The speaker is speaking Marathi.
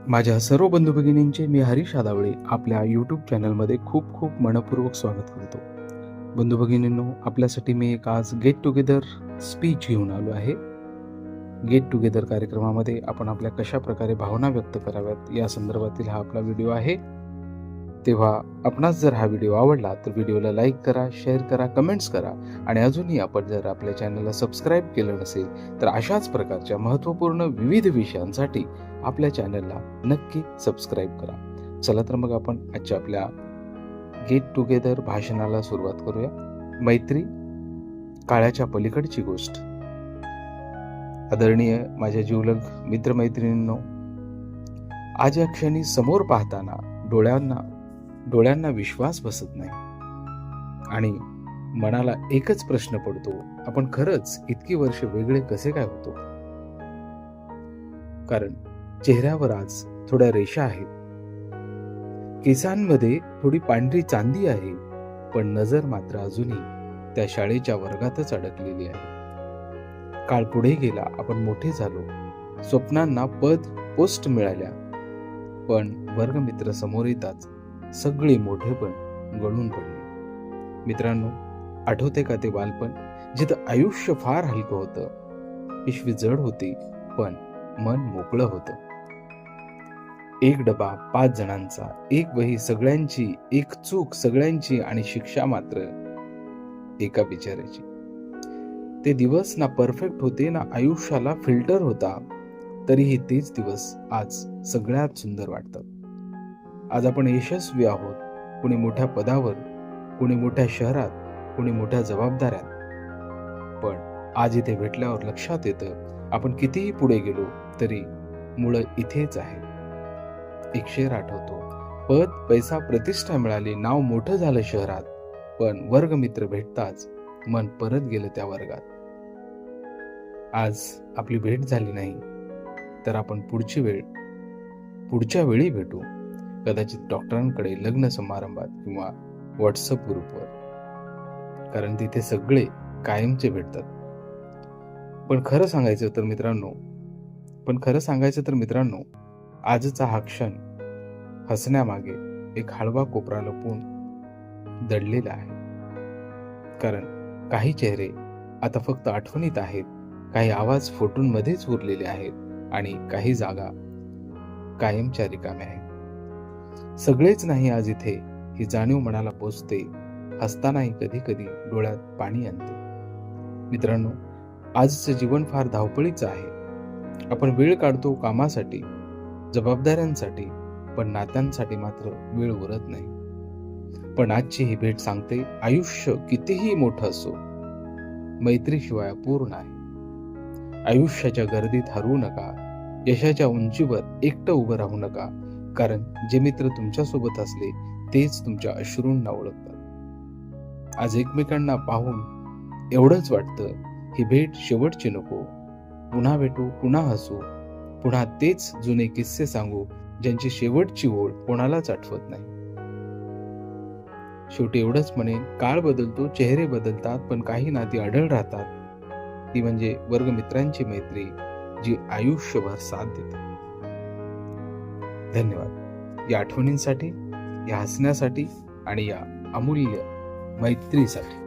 माझ्या सर्व बंधू भगिनींचे मी हरीश आदावळे आपल्या यूट्यूब चॅनलमध्ये खूप खूप मनपूर्वक स्वागत करतो. बंधू भगिनींनो, आपल्यासाठी मी एक आज गेट टुगेदर स्पीच घेऊन आलो आहे. गेट टुगेदर कार्यक्रमामध्ये आपण आपल्या कशा प्रकारे भावना व्यक्त कराव्यात या संदर्भातील हा आपला व्हिडिओ आहे. तेव्हा आपणास जर हा व्हिडिओ आवडला तर व्हिडिओला लाईक करा, शेअर करा, कमेंट्स करा आणि अजूनही आपण जर आपल्या चॅनलला सबस्क्राईब केलं नसेल तर अशाच प्रकारच्या महत्त्वपूर्ण विविध विषयांसाठी आपल्या चॅनलला नक्की सबस्क्राईब करा. चला तर मग आपण आजच्या आपल्या गेट टुगेदर भाषणाला सुरुवात करूया. मैत्री काळाच्या पलीकडची गोष्ट. आदरणीय माझ्या जिवलग मित्रमैत्रिणींनो, आज या क्षणी समोर पाहताना डोळ्यांना विश्वास बसत नाही आणि मनाला एकच प्रश्न पडतो, आपण खरंच इतकी वर्ष वेगळे कसे काय होतो? कारण चेहऱ्यावर आज थोड्या रेषा आहेत, केसांमध्ये थोडी पांढरी चांदी आहे, पण नजर मात्र अजूनही त्या शाळेच्या वर्गातच अडकलेली आहे. काळ पुढे गेला, आपण मोठे झालो, स्वप्नांना पद पोस्ट मिळाल्या, पण वर्गमित्र समोर येताच सगळे मोठेपण गळून पडले. मित्रांनो, आठवते का ते बालपण जिथं आयुष्य फार हलकं होतं, पिशवी जड होती पण मन मोकळं होतं. एक डबा 5 जणांचा, एक वही सगळ्यांची, एक चूक सगळ्यांची आणि शिक्षा मात्र एका बिचाऱ्याची. ते दिवस ना परफेक्ट होते ना आयुष्याला फिल्टर होता, तरीही तेच दिवस आज सगळ्यात सुंदर वाटतात. आज आपण यशस्वी आहोत, कुणी मोठ्या पदावर, कुणी मोठ्या शहरात, कुणी मोठ्या जबाबदाऱ्यात. पण आज इथे भेटल्यावर लक्षात येतं, आपण कितीही पुढे गेलो तरी मुळं इथेच आहे. एक शेर आठवतो, पद, पैसा, प्रतिष्ठा मिळाली, नाव मोठं झालं शहरात, पण वर्गमित्र भेटताच मन परत गेलं त्या वर्गात. आज आपली भेट झाली नाही तर आपण पुढच्या वेळी भेटू, कदाचित डॉक्टरांकडे, लग्न समारंभात किंवा व्हॉट्सअप ग्रुपवर, कारण तिथे सगळे कायमचे भेटतात. पण खरं सांगायचं तर मित्रांनो, आजचा हा क्षण हसण्यामागे एक हळवा कोपरा लपून दडलेला आहे. कारण काही चेहरे आता फक्त आठवणीत आहेत, काही आवाज फोटोंमध्येच उरलेले आहेत आणि काही जागा कायमच्या रिकाम्या आहेत. सगळेच नाही आज इथे, ही जाणीव मनाला पोचते, हसतानाही कधी कधी डोळ्यात पाणी आणते. मित्रांनो, आजचं जीवन फार धावपळीचं आहे. आपण वेळ काढतो कामासाठी, जबाबदाऱ्यांसाठी, पण नात्यांसाठी मात्र वेळ उरत नाही. पण आजची ही भेट सांगते, आयुष्य कितीही मोठं असो, मैत्रीशिवाय अपूर्ण आहे. आयुष्याच्या गर्दीत हरवू नका, यशाच्या उंचीवर एकटं उभं राहू नका, कारण जे मित्र तुमच्या सोबत असले तेच तुमच्या अश्रूंना ओळखतात. आज एकमेकांना पाहून एवढंच वाटतं, ही भेट शेवटची नको. पुन्हा भेटू, पुन्हा हसू, पुन्हा तेच जुने किस्से सांगू, ज्यांची शेवटची ओळ कोणालाच आठवत नाही. शेवटी एवढंच म्हणेन, काळ बदलतो, चेहरे बदलतात, पण काही नाती अढळ राहतात. ती म्हणजे वर्गमित्रांची मैत्री, जी आयुष्यभर साथ देते. धन्यवाद या आठवणींसाठी, या हसण्यासाठी आणि या अमूल्य मैत्रीसाठी.